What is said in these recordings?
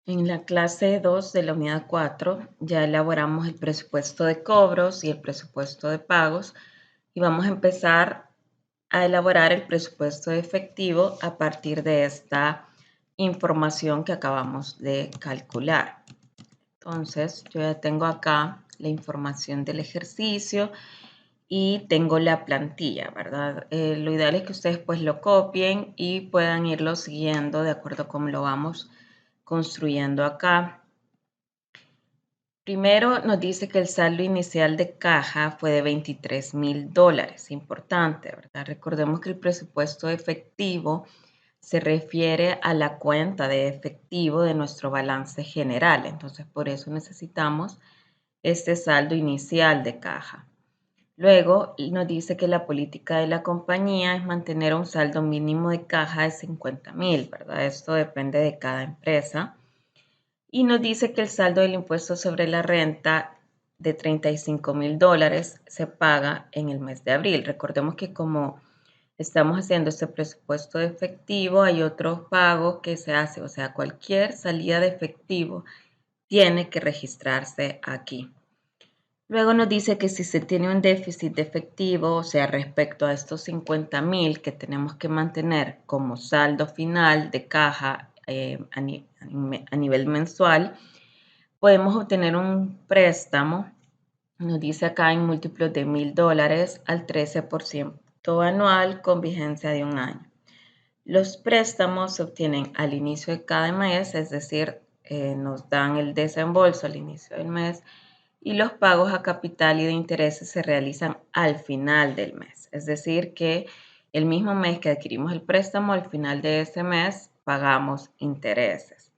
En la clase 2 de la unidad 4 ya elaboramos el presupuesto de cobros y el presupuesto de pagos y vamos a empezar a elaborar el presupuesto de efectivo a partir de esta información que acabamos de calcular. Entonces, yo ya tengo acá la información del ejercicio y tengo la plantilla, ¿verdad? Lo ideal es que ustedes pues lo copien y puedan irlo siguiendo de acuerdo a cómo lo vamos construyendo acá. Primero nos dice que el saldo inicial de caja fue de $23,000. Importante, ¿verdad? Recordemos que el presupuesto efectivo se refiere a la cuenta de efectivo de nuestro balance general. Entonces, por eso necesitamos este saldo inicial de caja. Luego nos dice que la política de la compañía es mantener un saldo mínimo de caja de 50,000, ¿verdad? Esto depende de cada empresa. Y nos dice que el saldo del impuesto sobre la renta de $35,000 se paga en el mes de abril. Recordemos que como estamos haciendo este presupuesto de efectivo, hay otros pagos que se hace, o sea, cualquier salida de efectivo tiene que registrarse aquí. Luego nos dice que si se tiene un déficit de efectivo, o sea, respecto a estos 50,000 que tenemos que mantener como saldo final de caja a nivel mensual, podemos obtener un préstamo, nos dice acá en múltiplos de $1,000 al 13% anual con vigencia de un año. Los préstamos se obtienen al inicio de cada mes, es decir, nos dan el desembolso al inicio del mes y los pagos a capital y de intereses se realizan al final del mes. Es decir, que el mismo mes que adquirimos el préstamo, al final de ese mes pagamos intereses.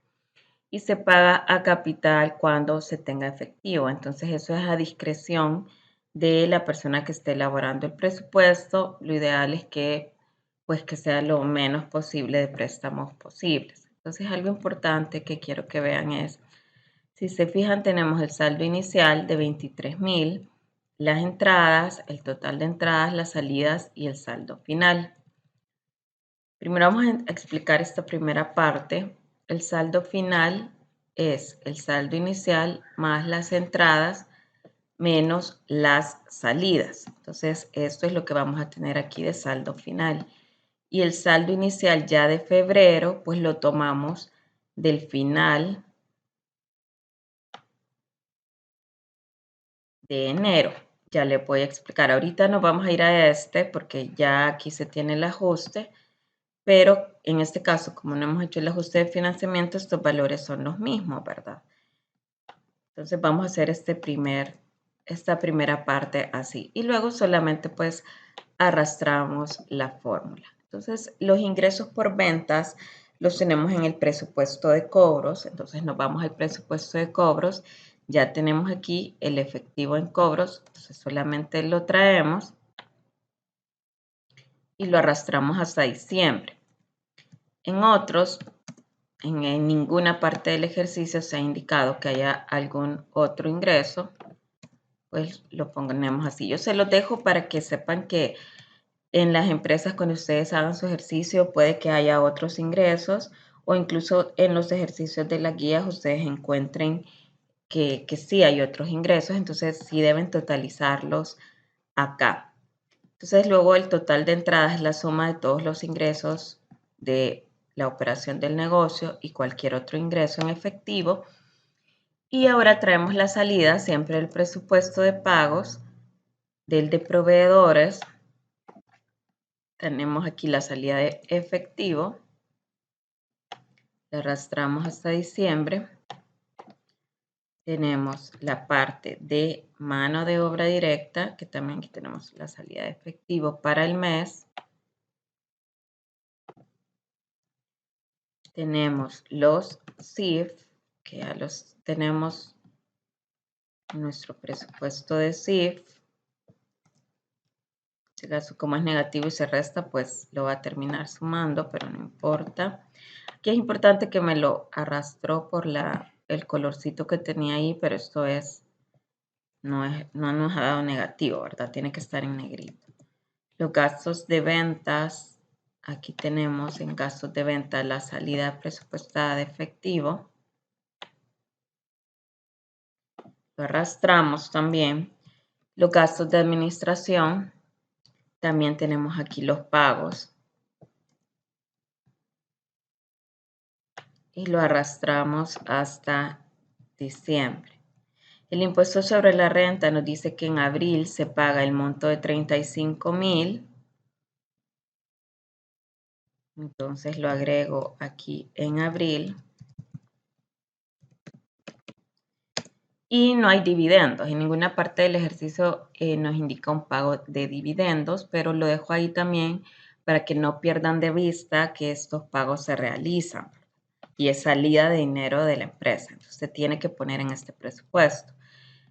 Y se paga a capital cuando se tenga efectivo. Entonces eso es a discreción de la persona que esté elaborando el presupuesto. Lo ideal es que sea lo menos posible de préstamos posibles. Entonces algo importante que quiero que vean es, si se fijan, tenemos el saldo inicial de 23,000, las entradas, el total de entradas, las salidas y el saldo final. Primero vamos a explicar esta primera parte. El saldo final es el saldo inicial más las entradas menos las salidas. Entonces, esto es lo que vamos a tener aquí de saldo final. Y el saldo inicial ya de febrero, pues lo tomamos del final de enero. Ya le voy a explicar. Ahorita nos vamos a ir a este porque ya aquí se tiene el ajuste, pero en este caso, como no hemos hecho el ajuste de financiamiento, estos valores son los mismos, ¿verdad? Entonces vamos a hacer esta primera parte así. Y luego solamente pues arrastramos la fórmula. Entonces los ingresos por ventas los tenemos en el presupuesto de cobros. Entonces nos vamos al presupuesto de cobros. Ya tenemos aquí el efectivo en cobros. Entonces solamente lo traemos y lo arrastramos hasta diciembre. En otros, en ninguna parte del ejercicio se ha indicado que haya algún otro ingreso, pues lo ponemos así. Yo se los dejo para que sepan que en las empresas cuando ustedes hagan su ejercicio puede que haya otros ingresos o incluso en los ejercicios de las guías ustedes encuentren que sí hay otros ingresos, entonces sí deben totalizarlos acá. Entonces luego el total de entradas es la suma de todos los ingresos de la operación del negocio y cualquier otro ingreso en efectivo. Y ahora traemos la salida, siempre el presupuesto de pagos del de proveedores. Tenemos aquí la salida de efectivo. Le arrastramos hasta diciembre. Tenemos la parte de mano de obra directa, que también aquí tenemos la salida de efectivo para el mes. Tenemos los CIF, que ya los tenemos en nuestro presupuesto de CIF. Si acaso como es negativo y se resta, pues lo va a terminar sumando, pero no importa. Aquí es importante que me lo arrastró por el colorcito que tenía ahí, pero esto no nos ha dado negativo, ¿verdad? Tiene que estar en negrito. Los gastos de ventas, aquí tenemos en gastos de venta la salida presupuestada de efectivo. lo arrastramos también. Los gastos de administración, también tenemos aquí los pagos. Y lo arrastramos hasta diciembre. El impuesto sobre la renta nos dice que en abril se paga el monto de 35,000. Entonces lo agrego aquí en abril. Y no hay dividendos. En ninguna parte del ejercicio nos indica un pago de dividendos, pero lo dejo ahí también para que no pierdan de vista que estos pagos se realizan y es salida de dinero de la empresa. Entonces se tiene que poner en este presupuesto.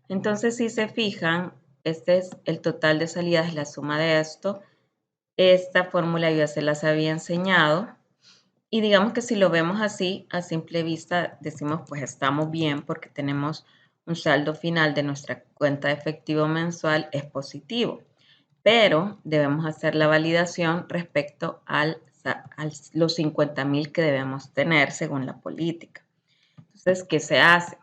Entonces, si se fijan, este es el total de salidas, es la suma de esto. Esta fórmula yo ya se las había enseñado. Y digamos que si lo vemos así, a simple vista, decimos pues estamos bien porque tenemos un saldo final de nuestra cuenta de efectivo mensual es positivo. Pero debemos hacer la validación respecto a los 50,000 que debemos tener según la política. Entonces, ¿qué se hace?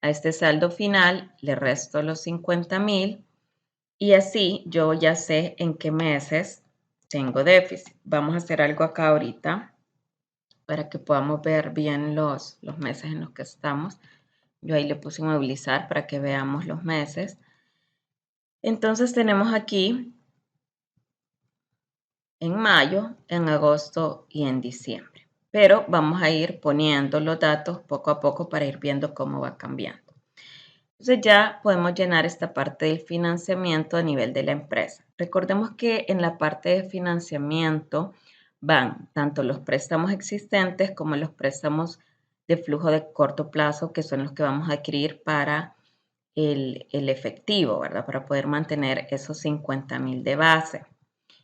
A este saldo final le resto los 50,000 y así yo ya sé en qué meses tengo déficit. Vamos a hacer algo acá ahorita para que podamos ver bien los meses en los que estamos. Yo ahí le puse movilizar para que veamos los meses. Entonces tenemos aquí en mayo, en agosto y en diciembre. Pero vamos a ir poniendo los datos poco a poco para ir viendo cómo va cambiando. Entonces ya podemos llenar esta parte del financiamiento a nivel de la empresa. Recordemos que en la parte de financiamiento van tanto los préstamos existentes como los préstamos de flujo de corto plazo, que son los que vamos a adquirir para el efectivo, ¿verdad? Para poder mantener esos 50,000 de base.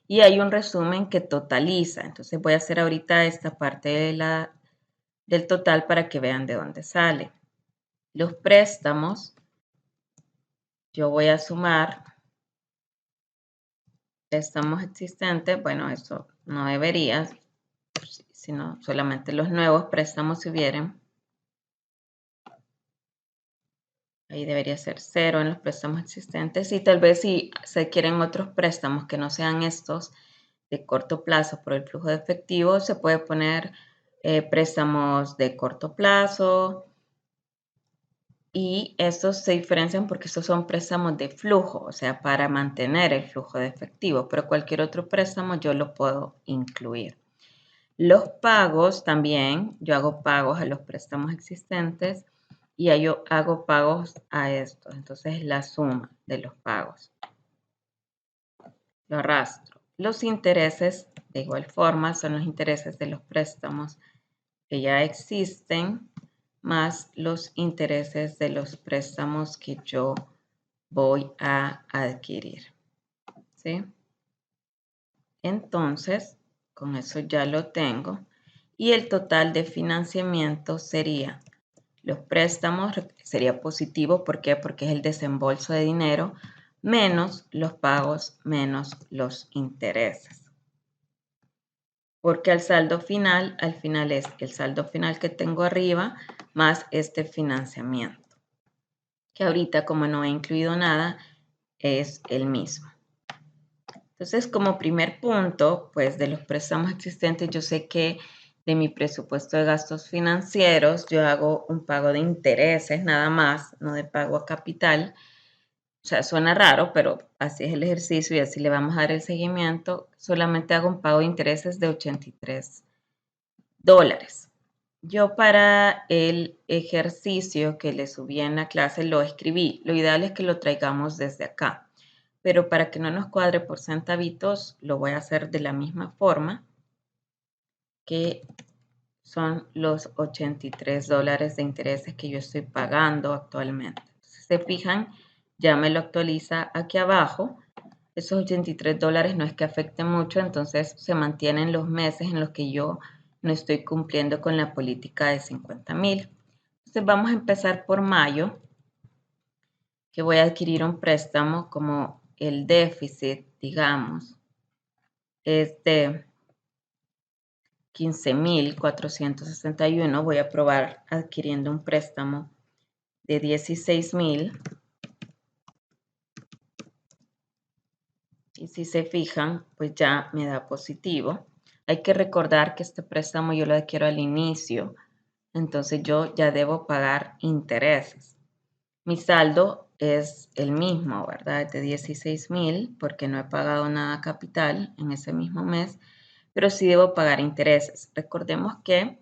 Y hay un resumen que totaliza. Entonces voy a hacer ahorita esta parte del total para que vean de dónde sale. Los préstamos, yo voy a sumar préstamos existentes. Bueno, eso no debería, sino solamente los nuevos préstamos si hubieran. Ahí debería ser 0 en los préstamos existentes. Y tal vez si se quieren otros préstamos que no sean estos de corto plazo por el flujo de efectivo, se puede poner préstamos de corto plazo. Y estos se diferencian porque estos son préstamos de flujo, o sea, para mantener el flujo de efectivo, pero cualquier otro préstamo yo lo puedo incluir. Los pagos también, yo hago pagos a los préstamos existentes y yo hago pagos a estos. Entonces, la suma de los pagos. Lo arrastro. Los intereses, de igual forma, son los intereses de los préstamos que ya existen, más los intereses de los préstamos que yo voy a adquirir. ¿Sí? Entonces, con eso ya lo tengo. Y el total de financiamiento sería los préstamos, sería positivo. ¿Por qué? Porque es el desembolso de dinero menos los pagos menos los intereses. Porque al final es el saldo final que tengo arriba más este financiamiento. Que ahorita, como no he incluido nada, es el mismo. Entonces, como primer punto, pues de los préstamos existentes, yo sé que de mi presupuesto de gastos financieros, yo hago un pago de intereses nada más, no de pago a capital. O sea, suena raro, pero así es el ejercicio y así le vamos a dar el seguimiento. Solamente hago un pago de intereses de $83. Yo para el ejercicio que le subí en la clase lo escribí. Lo ideal es que lo traigamos desde acá. Pero para que no nos cuadre por centavitos, lo voy a hacer de la misma forma, que son los $83 de intereses que yo estoy pagando actualmente. Si se fijan, ya me lo actualiza aquí abajo. Esos $83 no es que afecten mucho, entonces se mantienen los meses en los que yo no estoy cumpliendo con la política de 50,000. Entonces vamos a empezar por mayo, que voy a adquirir un préstamo como el déficit, digamos, es de 15,461. Voy a probar adquiriendo un préstamo de 16,000. Y si se fijan, pues ya me da positivo. Hay que recordar que este préstamo yo lo adquiero al inicio, entonces yo ya debo pagar intereses. Mi saldo es el mismo, ¿verdad? Es de 16,000 porque no he pagado nada capital en ese mismo mes, pero sí debo pagar intereses. Recordemos que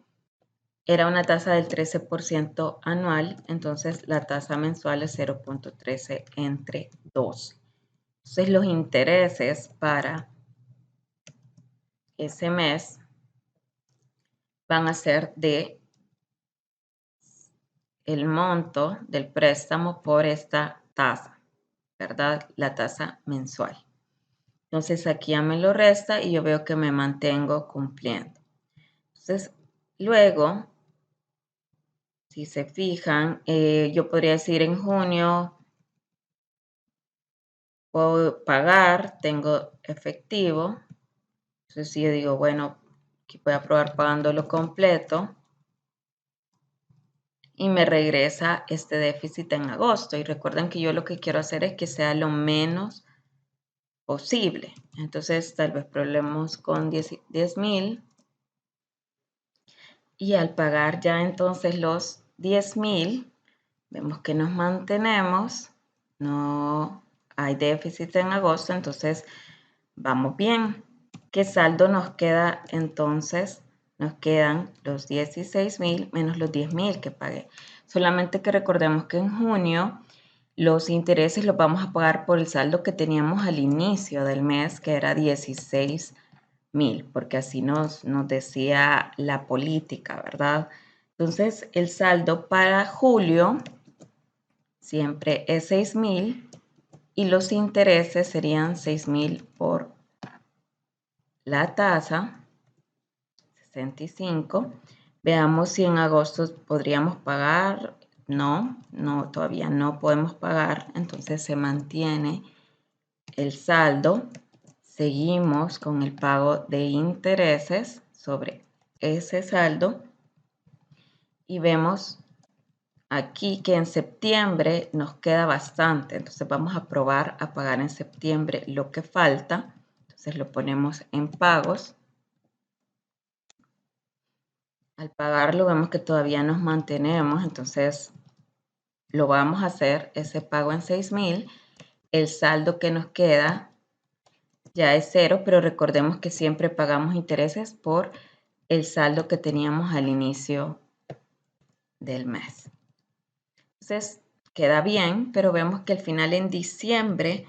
era una tasa del 13% anual, entonces la tasa mensual es 0,13 entre 2. Entonces los intereses para ese mes van a ser de el monto del préstamo por esta tasa, ¿verdad? La tasa mensual. Entonces aquí ya me lo resta y yo veo que me mantengo cumpliendo. Entonces luego, si se fijan, yo podría decir en junio puedo pagar, tengo efectivo. Entonces si yo digo, bueno, aquí voy a probar pagándolo completo. Y me regresa este déficit en agosto. Y recuerden que yo lo que quiero hacer es que sea lo menos posible. Entonces tal vez probemos con 10,000 y al pagar ya entonces los 10,000, vemos que nos mantenemos, no hay déficit en agosto, entonces vamos bien. ¿Qué saldo nos queda entonces? Nos quedan los 16,000 menos los 10,000 que pagué. Solamente que recordemos que en junio los intereses los vamos a pagar por el saldo que teníamos al inicio del mes, que era 16,000, porque así nos decía la política, ¿verdad? Entonces, el saldo para julio siempre es 6,000 y los intereses serían 6,000 por la tasa, 65. Veamos si en agosto podríamos pagar. No, todavía no podemos pagar, entonces se mantiene el saldo. Seguimos con el pago de intereses sobre ese saldo y vemos aquí que en septiembre nos queda bastante, entonces vamos a probar a pagar en septiembre lo que falta. Entonces lo ponemos en pagos. Al pagarlo vemos que todavía nos mantenemos, entonces lo vamos a hacer ese pago en 6,000. El saldo que nos queda ya es 0, pero recordemos que siempre pagamos intereses por el saldo que teníamos al inicio del mes. Entonces queda bien, pero vemos que al final en diciembre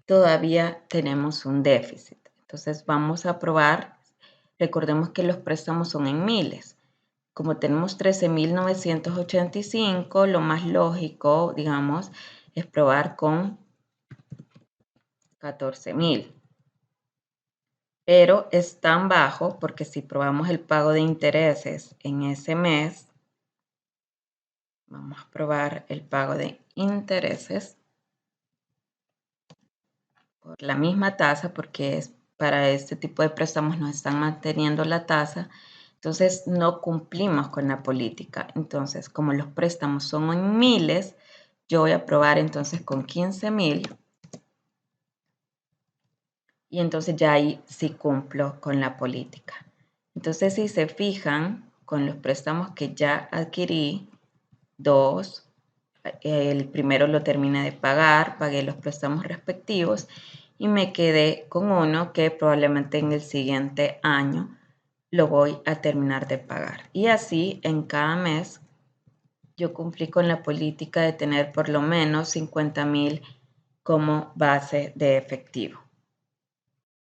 todavía tenemos un déficit. Entonces vamos a probar. Recordemos que los préstamos son en miles. Como tenemos 13,985, lo más lógico, digamos, es probar con 14,000. Pero es tan bajo porque si probamos el pago de intereses en ese mes, vamos a probar el pago de intereses por la misma tasa, porque es para este tipo de préstamos nos están manteniendo la tasa. Entonces no cumplimos con la política. Entonces, como los préstamos son en miles, yo voy a probar entonces con 15,000. Y entonces ya ahí sí cumplo con la política. Entonces, si se fijan, con los préstamos que ya adquirí, dos, el primero lo terminé de pagar, pagué los préstamos respectivos y me quedé con uno que probablemente en el siguiente año lo voy a terminar de pagar. Y así en cada mes yo cumplí con la política de tener por lo menos 50,000 como base de efectivo.